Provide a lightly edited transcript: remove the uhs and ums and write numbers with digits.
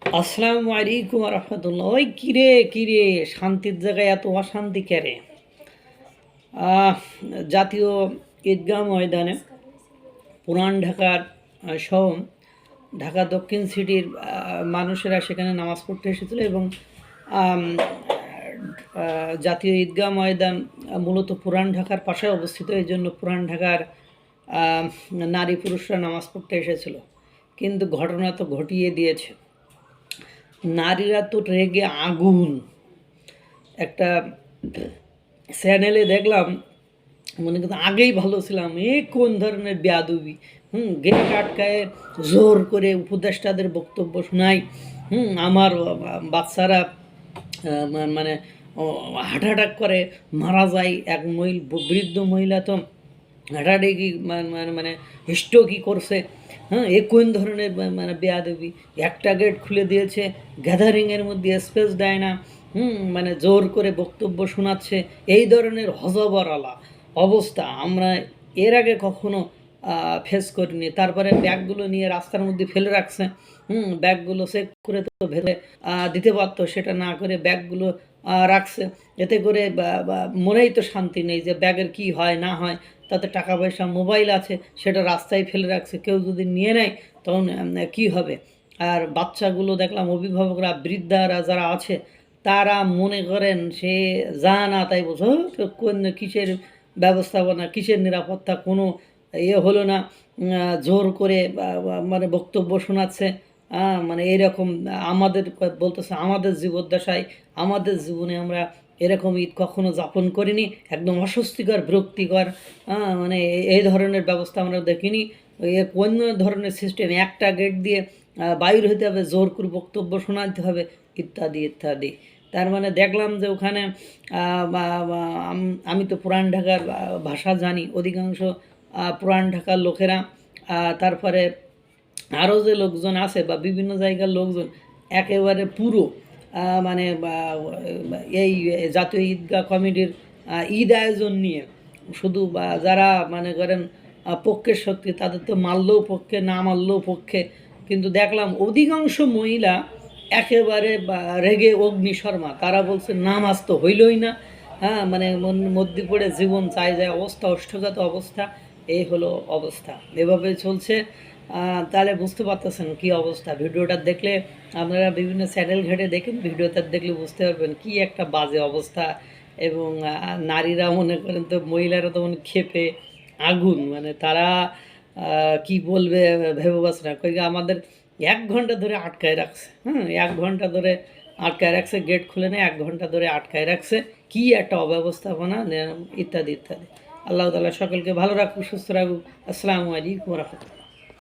আসসালামু আলাইকুম রহমতুল্লাহ। ওই কিরে কিরে, শান্তির জায়গায় এত অশান্তি কেরে? আহ, জাতীয় ঈদগাহ ময়দানে পুরান ঢাকার সহ ঢাকা দক্ষিণ সিটির মানুষেরা সেখানে নামাজ পড়তে এসেছিল এবং আম, জাতীয় ঈদগাহ ময়দান মূলত পুরান ঢাকার পাশে অবস্থিত, এই জন্য পুরান ঢাকার আম, নারী পুরুষরা নামাজ পড়তে এসেছিল। কিন্তু ঘটনা তো ঘটিয়ে দিয়েছে, নারীরা তো রেগে আগুন। একটা চ্যানেলে দেখলাম, মনে কিন্তু আগেই ভালো ছিলাম, এ কোন ধরনের বেয়াদবি! গেট আটকায় জোর করে উপদেষ্টাদের বক্তব্য শোনাই। আমার বাচ্চারা মানে হার্ট অ্যাটাক করে মারা যায়। এক বৃদ্ধ মহিলা তো হার্ট অ্যাটাকই মানে মানে স্ট্রোকই করছে। এ কোন ধরনের মানে বেয়াদবি! একটা গেট খুলে দিয়েছে, গ্যাদারিংয়ের মধ্যে স্পেস দেয় না, মানে জোর করে বক্তব্য শোনাচ্ছে। এই ধরনের হজবরলা অবস্থা আমরা এর আগে কখনো ফেস করিনি। তারপরে ব্যাগগুলো নিয়ে রাস্তার মধ্যে ফেলে রাখছে। ব্যাগগুলো চেক করে তো ভেতরে দিতে পারতো, সেটা না করে ব্যাগগুলো রাখছে। এতে করে মনেই তো শান্তি নেই যে ব্যাগের কি হয় না হয়। তাতে টাকা পয়সা মোবাইল আছে, সেটা রাস্তায় ফেলে রাখছে, কেউ যদি নিয়ে নেয় তখন কি হবে? আর বাচ্চাগুলো দেখলাম, অভিভাবকরা বৃদ্ধারা যারা আছে তারা মনে করেন সে যা না তাই বোঝো, কোন কিসের ব্যবস্থাপনা, কিসের নিরাপত্তা, কোনো হলো না। জোর করে মানে বক্তব্য শোনাচ্ছে। মানে এরকম আমাদের বলতেছে আমাদের জীবদ্দশায়, আমাদের জীবনে আমরা এরকম ঈদ কখনো যাপন করিনি, একদম অস্বস্তিকর, বিরক্তিকর। মানে এই ধরনের ব্যবস্থা আমরা দেখিনি। এ কোন ধরনের সিস্টেম? একটা গেট দিয়ে বাইর হতে হবে, জোর করে বক্তব্য শোনাতে হবে, ইত্যাদি ইত্যাদি। তার মানে দেখলাম যে ওখানে আমি তো পুরান ঢাকার ভাষা জানি, অধিকাংশ পুরান ঢাকার লোকেরা, তারপরে আরও যে লোকজন আছে বা বিভিন্ন জায়গার লোকজন, একেবারে পুরো মানে এই জাতীয় ঈদগাহ কমিটির ঈদ আয়োজন নিয়ে শুধু যারা মনে করেন পক্ষের শক্তি, তাদের তো মারলেও পক্ষে, না মারলেও পক্ষে। কিন্তু দেখলাম অধিকাংশ মহিলা একেবারে রেগে অগ্নিশর্মা। তারা বলছে নামাজ তো হইলই না, মানে মধ্যে পড়ে জীবন চাই যায় অবস্থা, অষ্টগত অবস্থা। এই হলো অবস্থা, এভাবে চলছে। তাহলে বুঝতে পারতেছেন কী অবস্থা। ভিডিওটা দেখলে আপনারা বিভিন্ন চ্যানেল ঘেটে দেখেন, ভিডিওটা দেখলে বুঝতে পারবেন কী একটা বাজে অবস্থা। এবং নারীরা মনে করেন তো, মহিলারা তো মনে ক্ষেপে আগুন, মানে তারা কি বলবে ভেবে পাচ্ছে না। কই আমাদের 1 ঘন্টা ধরে আটকায় রাখছে, 1 ঘন্টা ধরে আটকায় রাখছে, গেট খুলে নেয়, 1 ঘন্টা ধরে আটকায় রাখছে। কি একটা অব্যবস্থাপনা, ইত্যাদি ইত্যাদি। আল্লাহ তাআলা সকলকে ভালো রাখুক, সুস্থ রাখুক। আসসালামু আলাইকুম ওয়া রাহমাতুল্লাহ।